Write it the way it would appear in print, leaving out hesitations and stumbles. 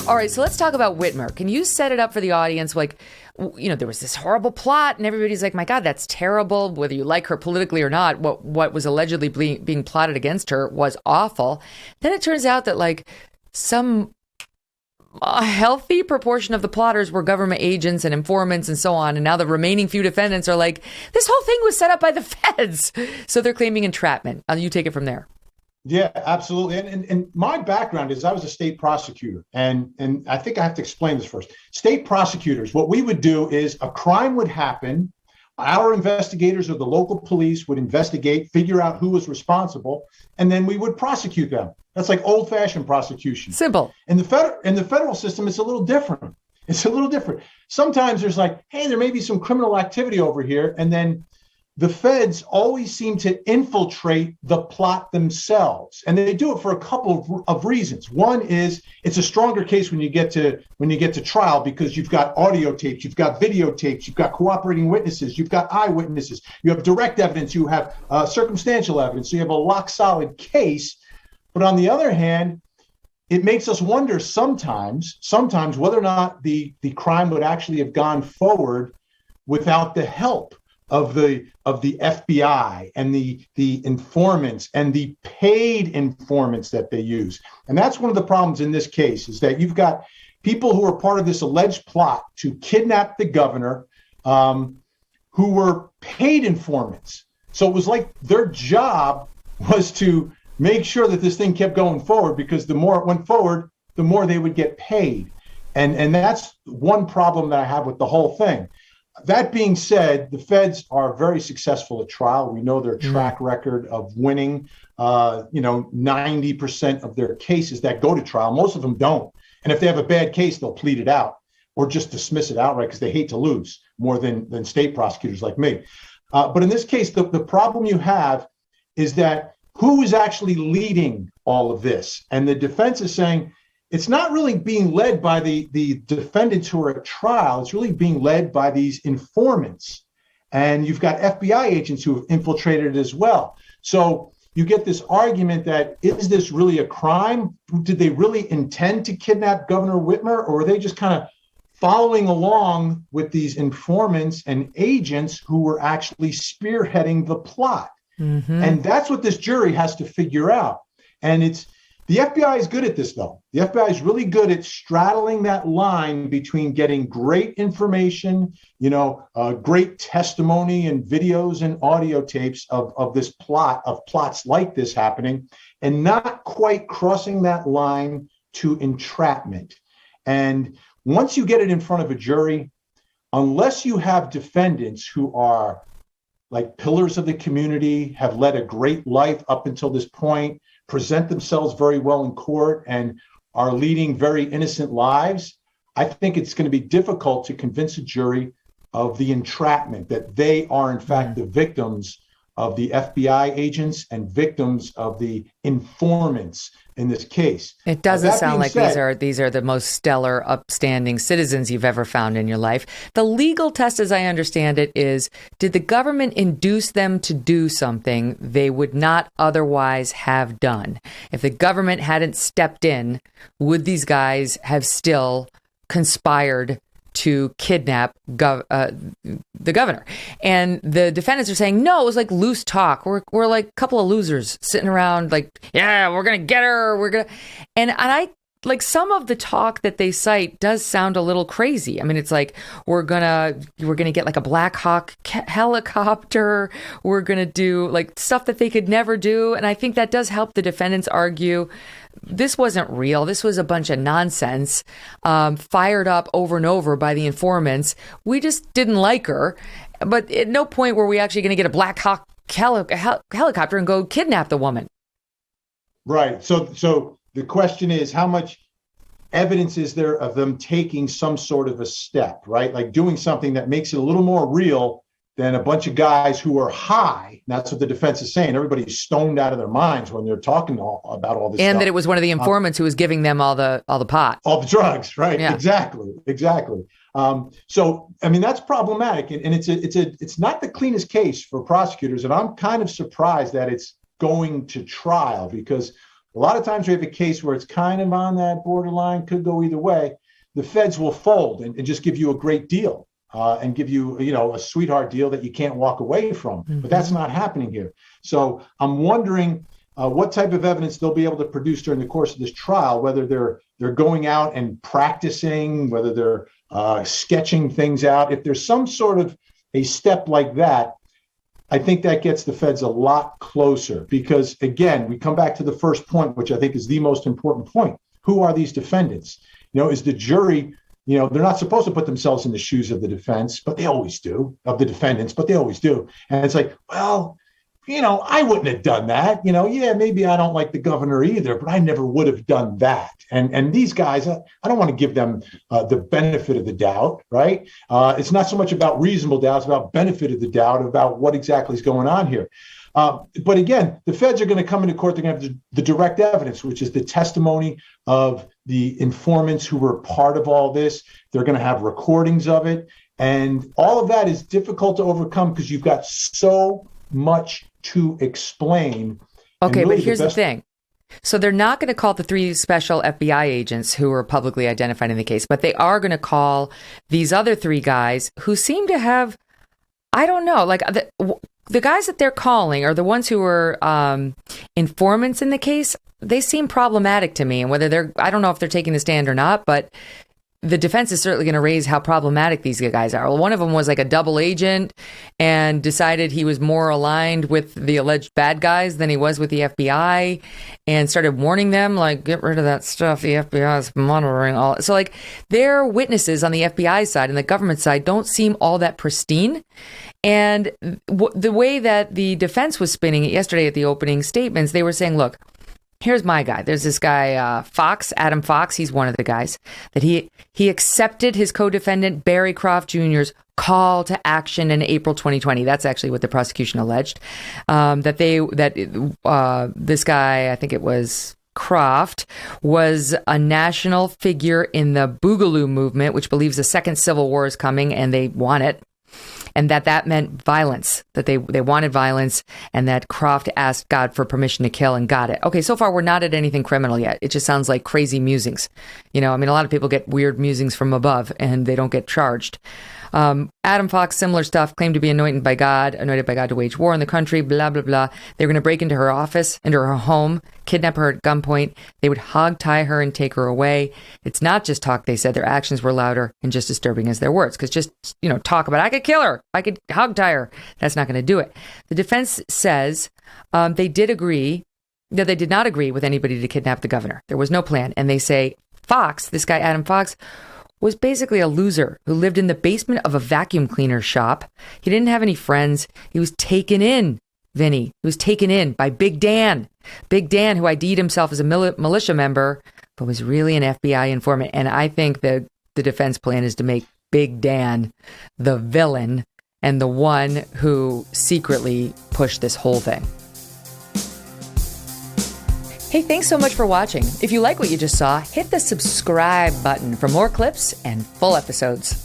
All right, so let's talk about Whitmer. Can you set it up for the audience? Like, there was this horrible plot, and everybody's like, my God, that's terrible. Whether you like her politically or not, what was allegedly being plotted against her was awful. Then it turns out that, like, a healthy proportion of the plotters were government agents and informants and so on. And now the remaining few defendants are like, this whole thing was set up by the feds. So they're claiming entrapment. You take it from there. Yeah, absolutely. And my background is I was a state prosecutor. And I think I have to explain this first. State prosecutors, what we would do is a crime would happen. Our investigators or the local police would investigate, figure out who was responsible, and then we would prosecute them. That's like old-fashioned prosecution. Simple. In the federal system, it's a little different. Sometimes there's like, hey, there may be some criminal activity over here, and then the feds always seem to infiltrate the plot themselves, and they do it for a couple of reasons. One is it's a stronger case when you get to trial because you've got audio tapes, you've got videotapes, you've got cooperating witnesses, you've got eyewitnesses, you have direct evidence, you have circumstantial evidence, so you have a lock solid case. But on the other hand, it makes us wonder sometimes whether or not the crime would actually have gone forward without the help of the FBI and the informants and the paid informants that they use. And that's one of the problems in this case, is that you've got people who are part of this alleged plot to kidnap the governor, who were paid informants. So it was like their job was to make sure that this thing kept going forward, because the more it went forward, the more they would get paid. And that's one problem that I have with the whole thing. That being said, the feds are very successful at trial. We know their track record of winning, 90% of their cases that go to trial. Most of them don't. And if they have a bad case, they'll plead it out or just dismiss it outright because they hate to lose more than state prosecutors like me. But in this case, the problem you have is that who is actually leading all of this? And the defense is saying, it's not really being led by the defendants who are at trial. It's really being led by these informants. And you've got FBI agents who have infiltrated it as well. So you get this argument that, is this really a crime? Did they really intend to kidnap Governor Whitmer? Or are they just kind of following along with these informants and agents who were actually spearheading the plot? Mm-hmm. And that's what this jury has to figure out. And the FBI is good at this, though. The FBI is really good at straddling that line between getting great information, great testimony and videos and audio tapes of this plot, of plots like this happening, and not quite crossing that line to entrapment. And once you get it in front of a jury, unless you have defendants who are like pillars of the community, have led a great life up until this point, present themselves very well in court, and are leading very innocent lives, I think it's going to be difficult to convince a jury of the entrapment, that they are in fact the victims of the FBI agents and victims of the informants in this case. It doesn't sound like these are the most stellar, upstanding citizens you've ever found in your life. The legal test, as I understand it, is, did the government induce them to do something they would not otherwise have done? If the government hadn't stepped in, would these guys have still conspired to kidnap the governor? And the defendants are saying, no, it was like loose talk. We're like a couple of losers sitting around like, yeah, we're going to get her. And I like, some of the talk that they cite does sound a little crazy. I mean, it's like, we're going to get like a Black Hawk helicopter. We're going to do like stuff that they could never do. And I think that does help the defendants argue this wasn't real. This was a bunch of nonsense, fired up over and over by the informants. We just didn't like her. But at no point were we actually going to get a Black Hawk helicopter and go kidnap the woman. Right. So the question is, how much evidence is there of them taking some sort of a step, right? Like doing something that makes it a little more real than a bunch of guys who are high. That's what the defense is saying. Everybody's stoned out of their minds when they're talking about all this stuff. And that it was one of the informants who was giving them all the pot. All the drugs, right? Yeah. Exactly. So, I mean, that's problematic. And it's not the cleanest case for prosecutors. And I'm kind of surprised that it's going to trial, because A lot of times we have a case where it's kind of on that borderline, could go either way. The feds will fold and just give you a great deal and give you, a sweetheart deal that you can't walk away from. Mm-hmm. But that's not happening here. So I'm wondering what type of evidence they'll be able to produce during the course of this trial, whether they're going out and practicing, whether they're sketching things out. If there's some sort of a step like that, I think that gets the feds a lot closer because, again, we come back to the first point, which I think is the most important point. Who are these defendants? Is the jury, they're not supposed to put themselves in the shoes of the defense, but they always do, of the defendants, but they always do. And it's like, well, I wouldn't have done that. Maybe I don't like the governor either, but I never would have done that. And these guys, I don't want to give them the benefit of the doubt, right? It's not so much about reasonable doubt, it's about benefit of the doubt about what exactly is going on here. But again, the feds are going to come into court. They're going to have the direct evidence, which is the testimony of the informants who were part of all this. They're going to have recordings of it. And all of that is difficult to overcome because you've got so much to explain. Okay, really, but here's the thing. So they're not going to call the 3 special FBI agents who were publicly identified in the case, but they are going to call these other 3 guys who seem to have, I don't know, like the guys that they're calling are the ones who were informants in the case. They seem problematic to me, and whether I don't know if they're taking the stand or not, but the defense is certainly going to raise how problematic these guys are. Well, one of them was like a double agent and decided he was more aligned with the alleged bad guys than he was with the FBI and started warning them, like, get rid of that stuff. The FBI is monitoring all. So, like, their witnesses on the FBI side and the government side don't seem all that pristine. And the way that the defense was spinning it yesterday at the opening statements, they were saying, look, here's my guy. There's this guy, Fox, Adam Fox. He's one of the guys that he accepted his co-defendant Barry Croft Jr.'s call to action in April 2020. That's actually what the prosecution alleged. This guy, I think it was Croft, was a national figure in the Boogaloo movement, which believes a second civil war is coming and they want it. And that meant violence, that they wanted violence, and that Croft asked God for permission to kill and got it. Okay, so far we're not at anything criminal yet. It just sounds like crazy musings. A lot of people get weird musings from above and they don't get charged. Adam Fox, similar stuff, claimed to be anointed by God to wage war in the country, blah, blah, blah. They were going to break into her office, into her home, kidnap her at gunpoint. They would hog-tie her and take her away. It's not just talk, they said. Their actions were louder and just disturbing as their words. Because just, talk about, I could kill her, I could hog-tie her. That's not going to do it. The defense says they did not agree with anybody to kidnap the governor. There was no plan. And they say Fox, this guy Adam Fox, was basically a loser who lived in the basement of a vacuum cleaner shop. He didn't have any friends. He was taken in, Vinny. He was taken in by Big Dan. Big Dan, who ID'd himself as a militia member, but was really an FBI informant. And I think the defense plan is to make Big Dan the villain and the one who secretly pushed this whole thing. Hey, thanks so much for watching. If you like what you just saw, hit the subscribe button for more clips and full episodes.